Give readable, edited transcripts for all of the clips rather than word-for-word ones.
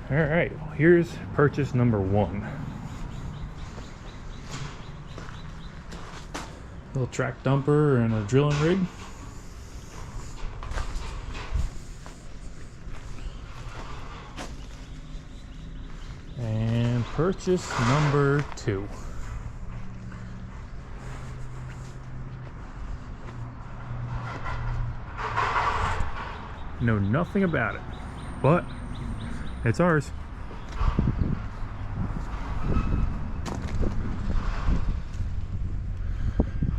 All right, well, here's purchase number one. Little track dumper and a drilling rig. And purchase number two. Know nothing about it, but it's ours.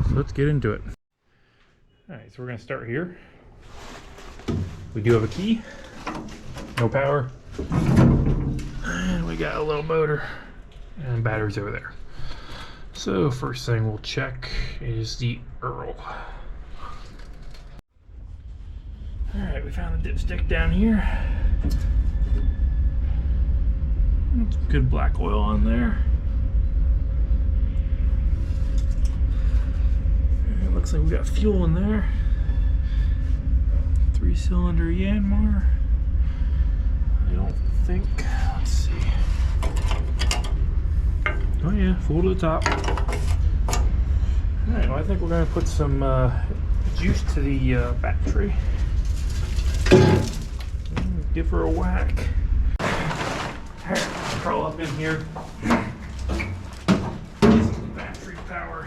So let's get into it. All right, so we're gonna start here. We do have a key, no power, and we got a little motor and batteries over there. So first thing we'll check is the Earl. All right, we found the dipstick down here. Some good black oil on there. It looks like we got fuel in there. 3-cylinder Yanmar. I don't think, let's see. Oh yeah, full to the top. All right, well, I think we're gonna put some juice to the battery. Give her a whack. Alright, crawl up in here. Some battery power.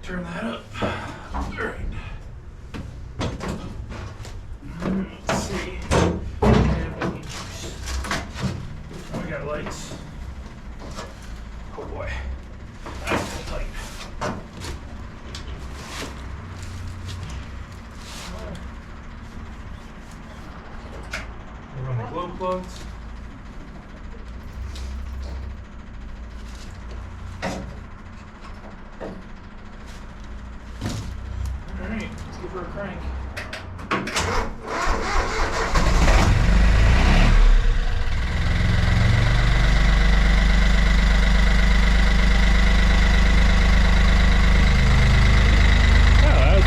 Turn that up. Alright. Let's see. We got lights. Oh boy. That's tight. We'll run the glow plugs. Alright, let's give her a crank.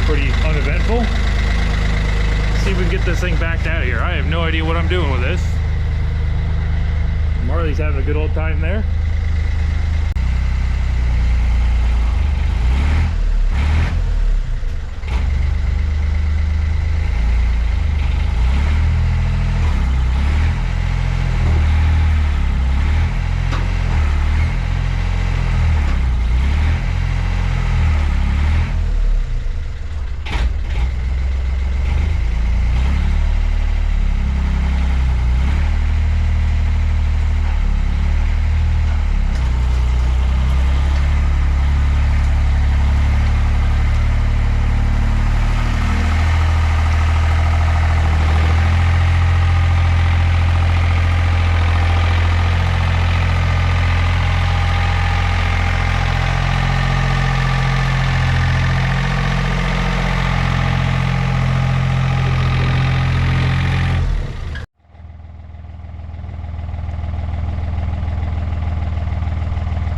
Pretty uneventful. See if we can get this thing backed out of here. I have no idea what I'm doing with this. Marley's having a good old time there.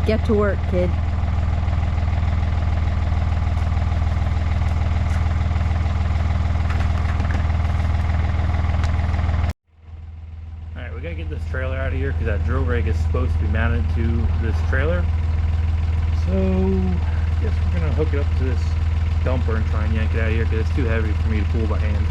Get to work, kid. Alright, we gotta get this trailer out of here because that drill rig is supposed to be mounted to this trailer. So, I guess we're gonna hook it up to this dumper and try and yank it out of here because it's too heavy for me to pull by hand.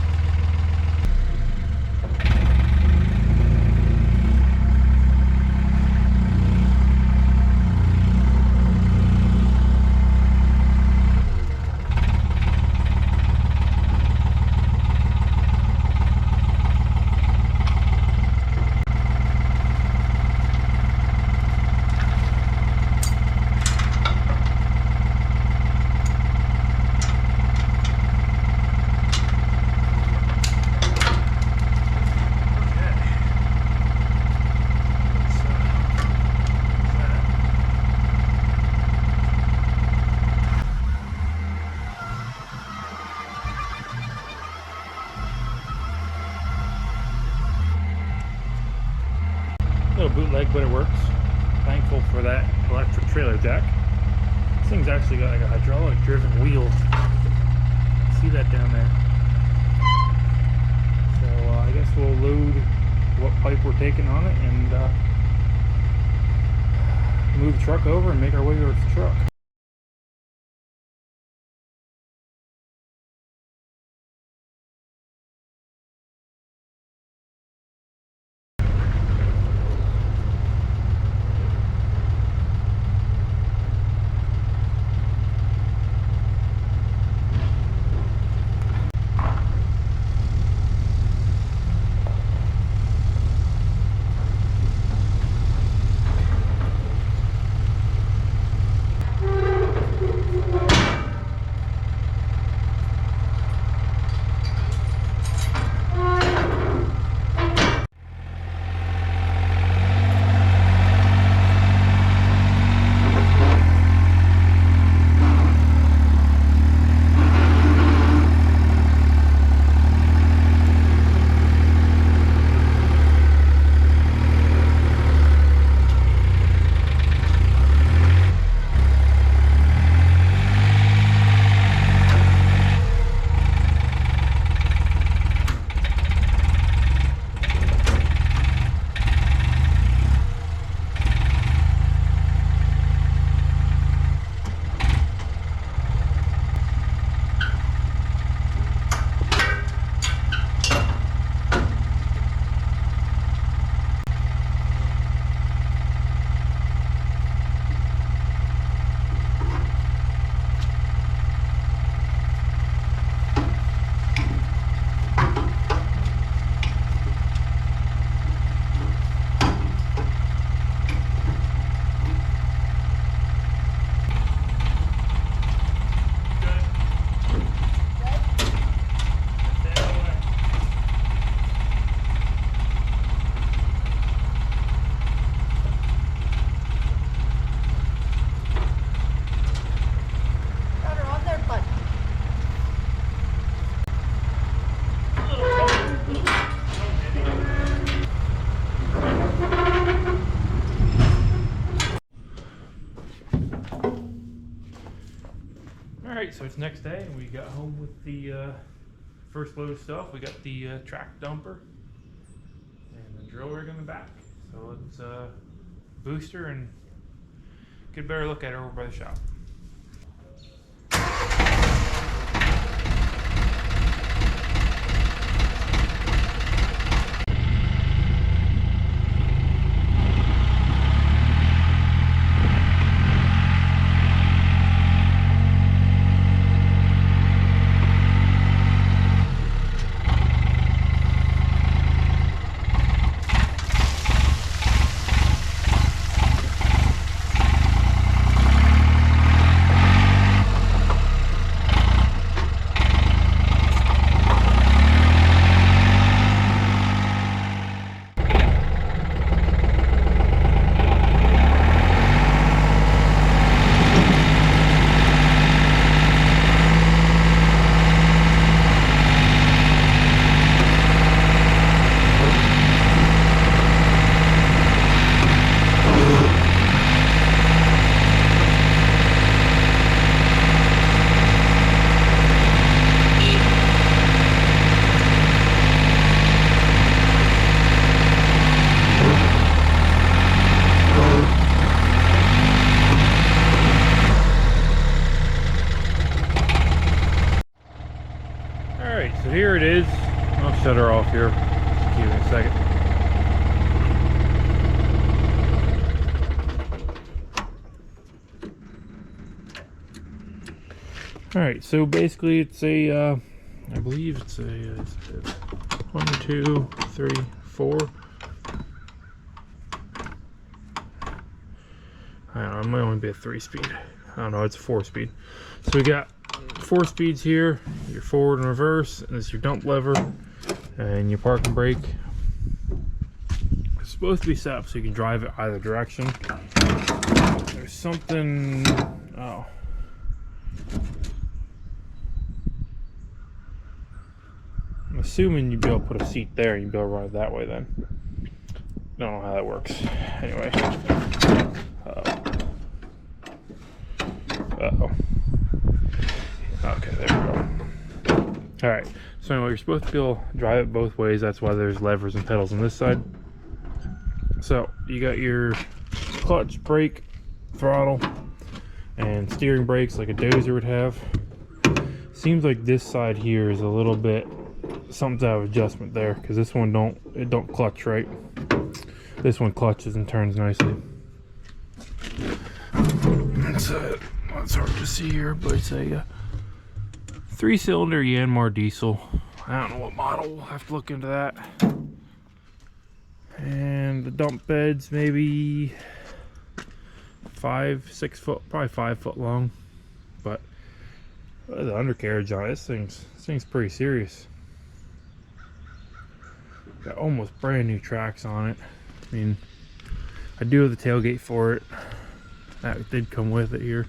Little bootleg, but it works. Thankful for that electric trailer jack. This thing's actually got like a hydraulic driven wheel. See that down there? So I guess we'll load what pipe we're taking on it and move the truck over and make our way over to the truck. Alright, so it's next day and we got home with the first load of stuff. We got the track dumper and the drill rig in the back. So let's boost her and get a better look at her over by the shop. So here it is. I'll shut her off here. Just give me a second. Alright, so basically it's a, I believe it's a 1, 2, 3, 4. I don't know, it might only be a 3-speed. I don't know, it's a 4-speed. So we got 4 speeds here, your forward and reverse, and this is your dump lever, and your park and brake. It's supposed to be set up so you can drive it either direction. There's something, oh. I'm assuming you'd be able to put a seat there and you'd be able to ride it that way then. Don't know how that works. Anyway. All right, so anyway, you're supposed to be able to drive it both ways. That's why there's levers and pedals on this side. So you got your clutch, brake, throttle, and steering brakes like a dozer would have. Seems like this side here is a little bit something's out of adjustment there, because this one don't clutch right. This one clutches and turns nicely. It's hard to see here, but it's a 3-cylinder Yanmar diesel. I don't know what model. We'll have to look into that. And the dump bed's maybe 5-6 foot, probably 5 foot long. But the undercarriage on it, this thing's pretty serious. Got almost brand new tracks on it. I mean, I do have the tailgate for it. That did come with it here.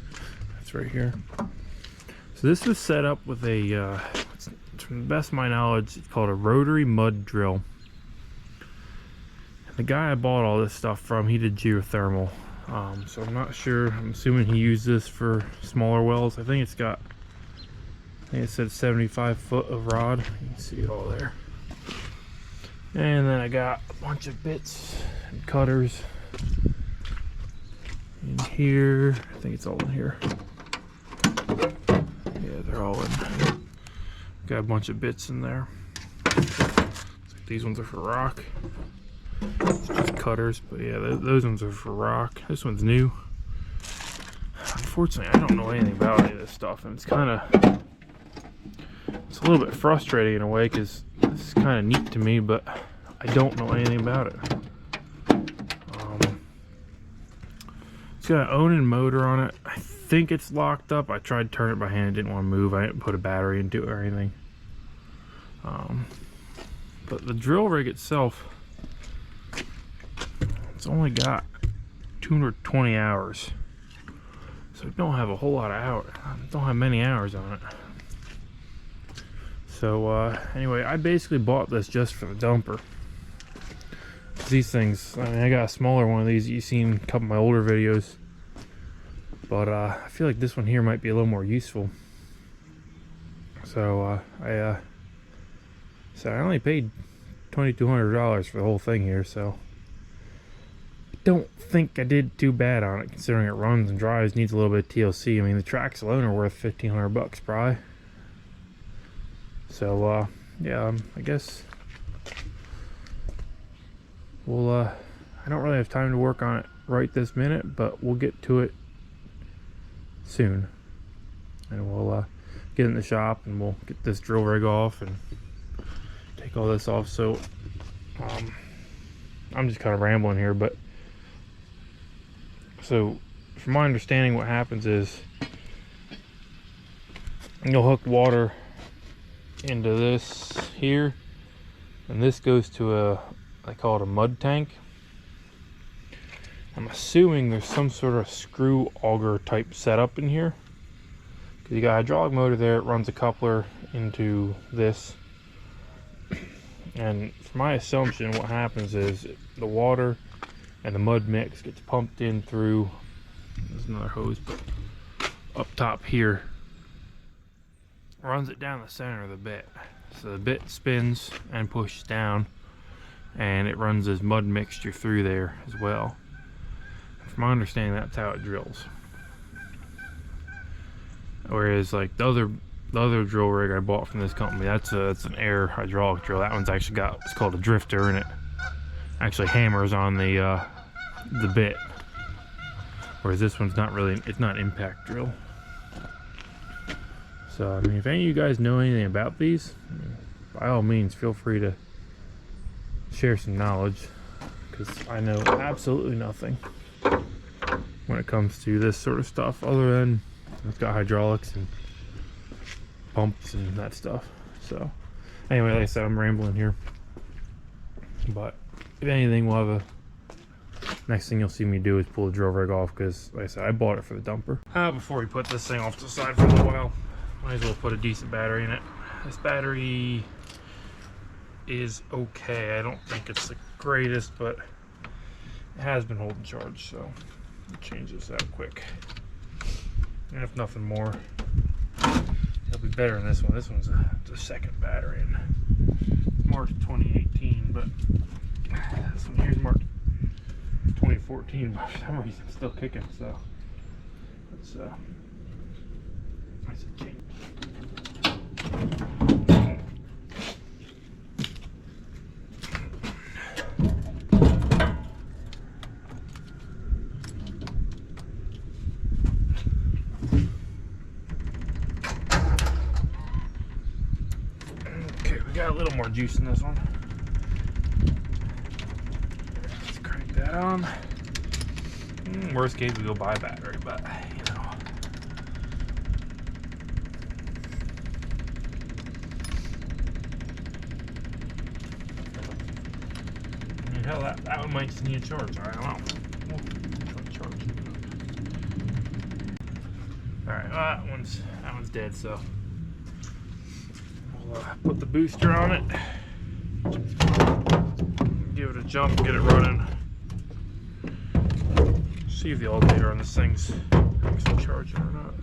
That's right here. So this was set up with a, from the best of my knowledge, it's called a rotary mud drill. And the guy I bought all this stuff from, he did geothermal. So I'm not sure. I'm assuming he used this for smaller wells. I think it said 75 foot of rod. You can see it all there. And then I got a bunch of bits and cutters in here. I think it's all in here. Yeah, they're all in. Got a bunch of bits in there. Looks like these ones are for rock. It's just cutters, but yeah, those ones are for rock. This one's new. Unfortunately, I don't know anything about any of this stuff, and it's a little bit frustrating in a way, because this is kind of neat to me, but I don't know anything about it. It's got an Onan motor on it. I think it's locked up. I tried to turn it by hand. It didn't want to move. I didn't put a battery into it or anything. But the drill rig itself, it's only got 220 hours. So I don't have a whole lot of hours. I don't have many hours on it. So anyway, I basically bought this just for the dumper. These things, I mean, I got a smaller one of these you've seen in a couple of my older videos, but I feel like this one here might be a little more useful. So I only paid $2,200 for the whole thing here, so I don't think I did too bad on it, considering it runs and drives, needs a little bit of TLC. I mean, the tracks alone are worth $1,500 probably. So yeah, I guess we'll I don't really have time to work on it right this minute, but we'll get to it soon, and we'll get in the shop and we'll get this drill rig off and take all this off. So I'm just kind of rambling here, but so from my understanding, what happens is you'll hook water into this here, and this goes to I call it a mud tank. I'm assuming there's some sort of screw auger type setup in here, because you got a hydraulic motor there. It runs a coupler into this, and for my assumption, what happens is the water and the mud mix gets pumped in through, there's another hose, but up top here, runs it down the center of the bit. So the bit spins and pushes down, and it runs this mud mixture through there as well. From my understanding, that's how it drills. Whereas like the other drill rig I bought from this company, that's an air hydraulic drill. That one's actually got, it's called a drifter, and it actually hammers on the bit. Whereas this one's not really, it's not impact drill. So, I mean, if any of you guys know anything about these, by all means, feel free to share some knowledge, because I know absolutely nothing when it comes to this sort of stuff, other than it's got hydraulics and pumps and that stuff. So, anyway, like I said, I'm rambling here. But, if anything, we'll have next thing you'll see me do is pull the drill rig off, because, like I said, I bought it for the dumper. Before we put this thing off to the side for a little while, might as well put a decent battery in it. This battery is okay. I don't think it's the greatest, but it has been holding charge, so I'll change this out quick. And if nothing more, it'll be better than this one. This one's the second battery. And it's marked 2018, but this one here's marked 2014. But for some reason, it's still kicking. So let's change. Got a little more juice in this one. Let's crank that on. Worst case, we go buy a battery, but you know. I mean, hell, that one might just need a charge. I don't know. We'll try to charge it. All right, that one's dead. So. Put the booster on it, give it a jump, get it running. See if the alternator on this thing's actually charging or not.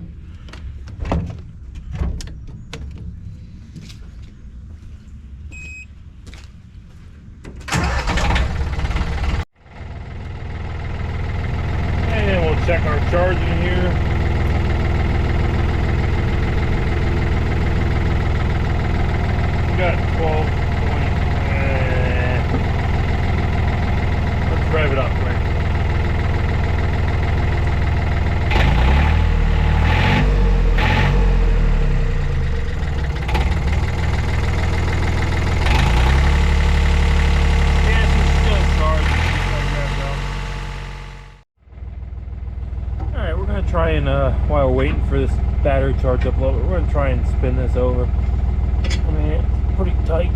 And then we'll check our charging here. Got 12 point. Let's rev it up quick. Yeah, it's still charged. Alright, we're going to try and, while we're waiting for this battery charge up a little bit, we're going to try and spin this over. I mean, it's pretty tight.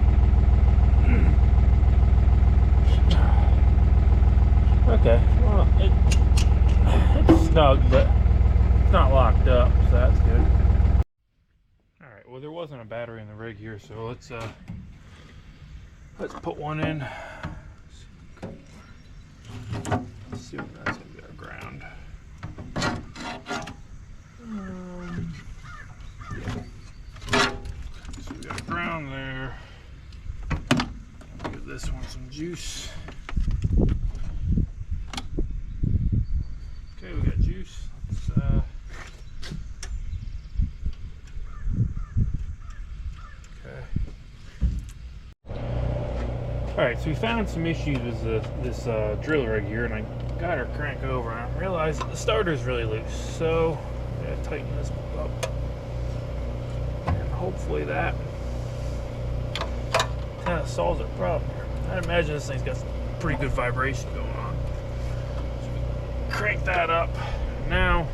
Okay, well, it's snug, but it's not locked up, so that's good. Alright, well, there wasn't a battery in the rig here, so let's put one in. Let's see what that's going to be our ground. So we got a ground there. Give this one some juice. Okay, we got juice. Let's okay. Alright, so we found some issues with this drill rig here, and I got her crank over, and I realized that the starter's really loose. So I gotta tighten this up. And hopefully that kind of solves the problem here. I'd imagine this thing's got some pretty good vibration going on. So crank that up. Now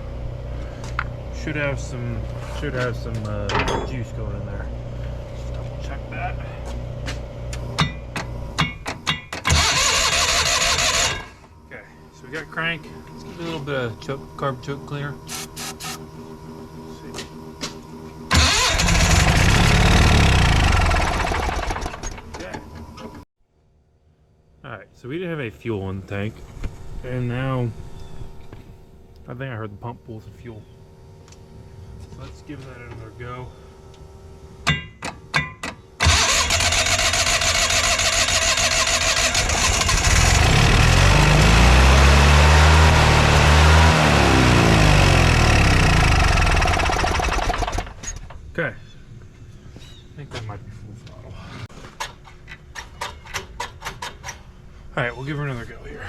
should have some juice going in there. Just double check that. Okay, so we got crank. Let's give it a little bit of carb choke cleaner. Alright, so we didn't have any fuel in the tank, and now I think I heard the pump pull some fuel. So let's give that another go. Okay, I think that might be full throttle. Alright, we'll give her another go here.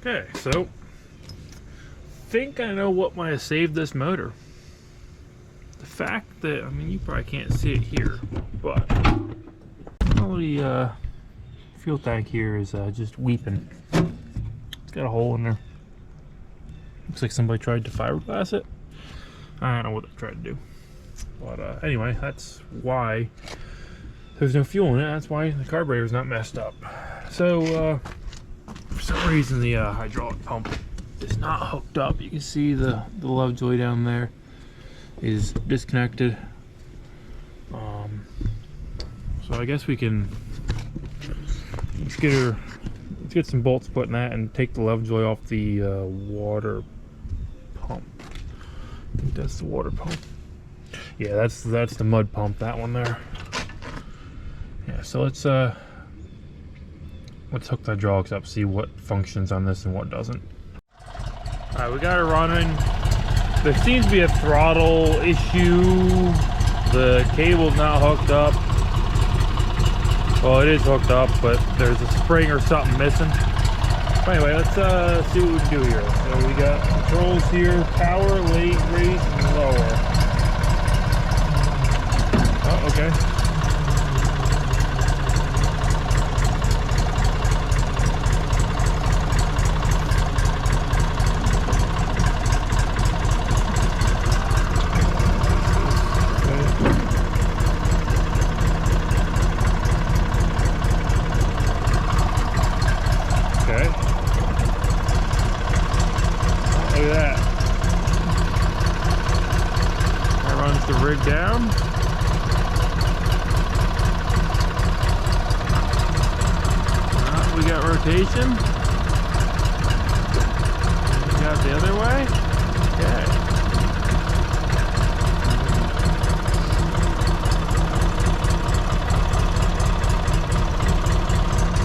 Okay, so I think I know what might have saved this motor. The fact that, I mean, you probably can't see it here, but all the fuel tank here is just weeping. It's got a hole in there. Looks like somebody tried to fiberglass it. I don't know what they tried to do. But anyway, that's why There's no fuel in it. That's why the carburetor's not messed up. So for some reason the hydraulic pump is not hooked up. You can see the Lovejoy down there is disconnected. So I guess we can let's get some bolts put in that and take the Lovejoy off the water pump. I think that's the water pump. Yeah, that's the mud pump, that one there. Yeah, so let's hook the hydraulics up, see what functions on this and what doesn't. Alright, we got it running. There seems to be a throttle issue. The cable's not hooked up. Well, it is hooked up, but there's a spring or something missing. But anyway, let's see what we can do here. So we got controls here: power, late, raise, and lower. Oh, okay. The rig down. We got rotation. We got the other way. Okay.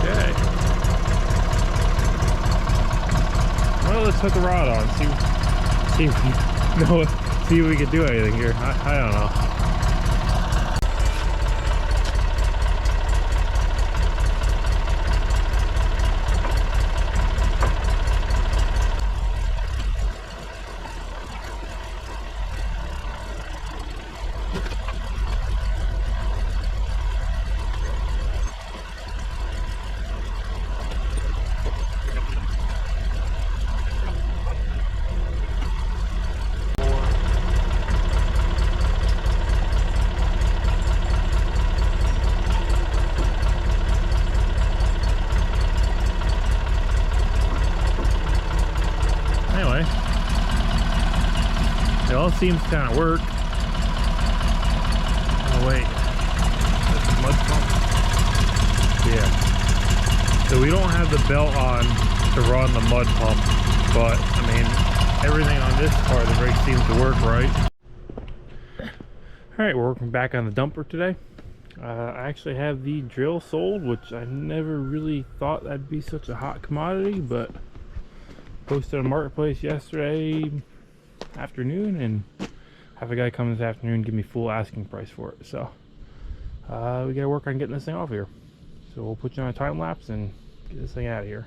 Okay. Well, let's hook the rod on. See if we know it. See if we can do anything here. I don't know. It all seems to kind of work. Oh wait, that's the mud pump. Yeah. So we don't have the belt on to run the mud pump, but I mean, everything on this part of the rig seems to work right. All right, we're working back on the dumper today. I actually have the drill sold, which I never really thought that'd be such a hot commodity, but posted on Marketplace yesterday afternoon and have a guy come this afternoon and give me full asking price for it. So we gotta work on getting this thing off here. So we'll put you on a time lapse and get this thing out of here.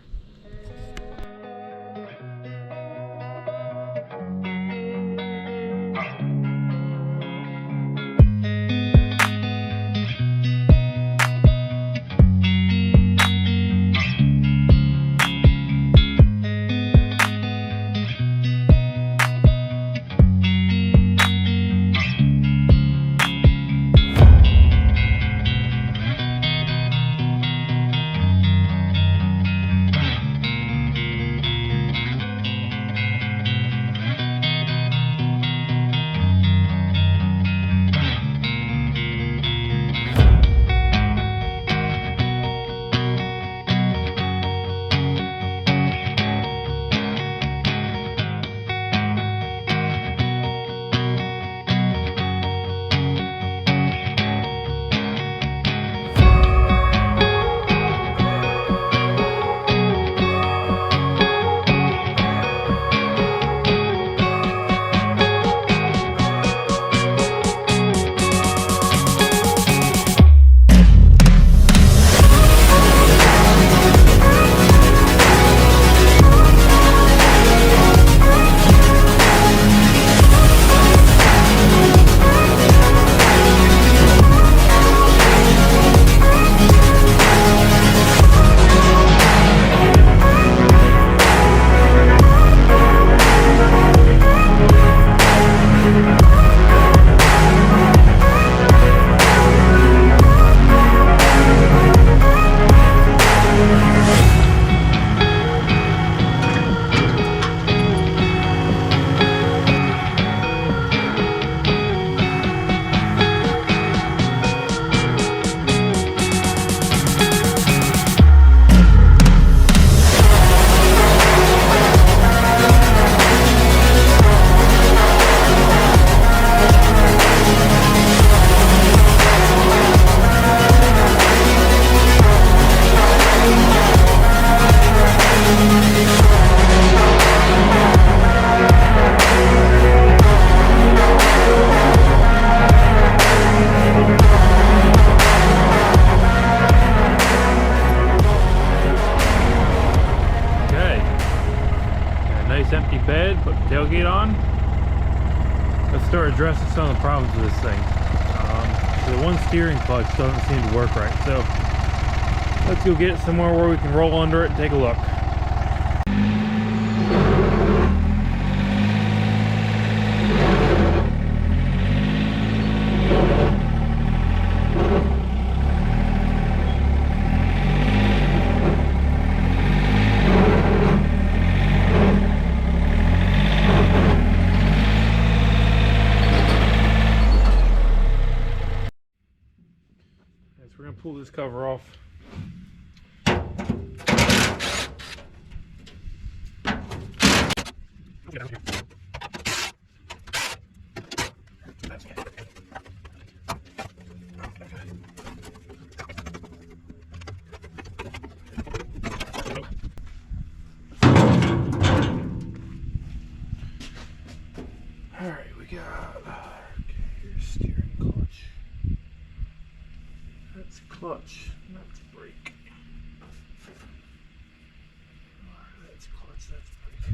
start addressing some of the problems with this thing. The one steering clutch doesn't seem to work right, so let's go get it somewhere where we can roll under it and take a look. We're going to pull this cover off. Alright, we got here's steering clutch. That's clutch, that's brake. That's clutch, that's brake.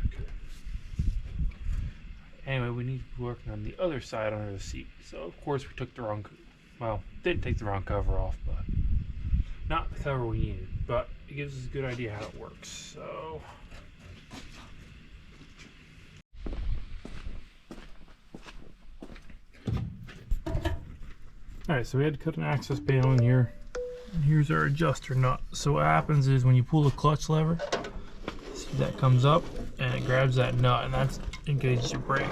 Okay. Anyway, we need to be working on the other side under the seat. So of course we took the wrong, well, didn't take the wrong cover off, but not the cover we needed. But it gives us a good idea how it works. So alright, so we had to cut an access panel in here. And here's our adjuster nut. So what happens is when you pull the clutch lever, see that comes up and it grabs that nut, and that's engages your brake.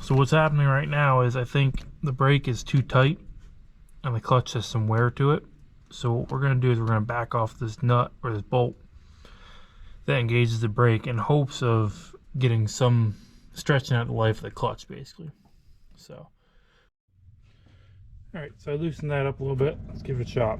So what's happening right now is I think the brake is too tight and the clutch has some wear to it. So what we're going to do is we're going to back off this nut or this bolt that engages the brake in hopes of getting some stretching out the life of the clutch, basically. So alright, so I loosened that up a little bit. Let's give it a shot.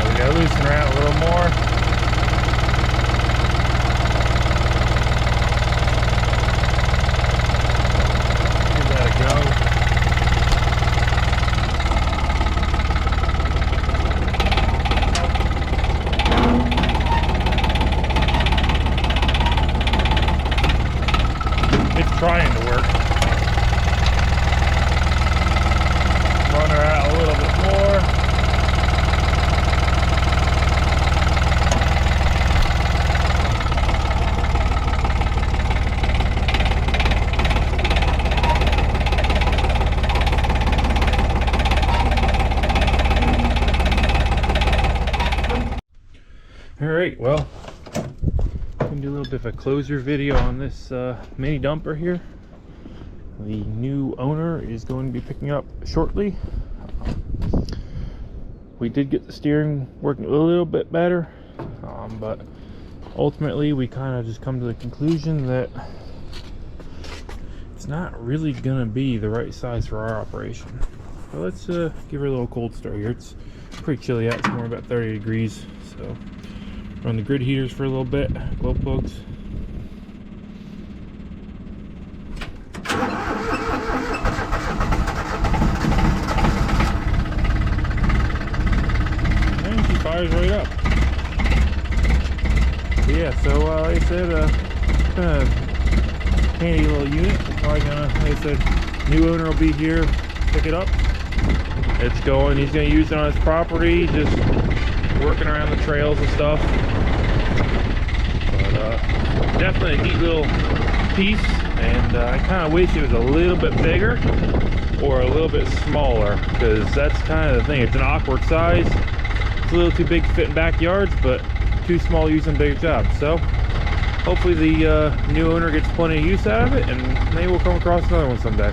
We gotta loosen her out a little more. Trying to work. Run her out a little bit more. All right, well, do a little bit of a closer video on this mini dumper here. The new owner is going to be picking up shortly. We did get the steering working a little bit better, but ultimately we kind of just come to the conclusion that it's not really gonna be the right size for our operation. So let's give her a little cold start here. It's pretty chilly out, it's more about 30 degrees, so run the grid heaters for a little bit, glow plugs. And she fires right up. But yeah, so like I said, kind of handy little unit. Probably gonna, like I said, new owner will be here, pick it up. It's going, he's gonna use it on his property, just working around the trails and stuff. But definitely a neat little piece, and I kind of wish it was a little bit bigger or a little bit smaller, because that's kind of the thing. It's an awkward size. It's a little too big to fit in backyards, but too small to use on bigger jobs. So hopefully the new owner gets plenty of use out of it, and maybe we'll come across another one someday.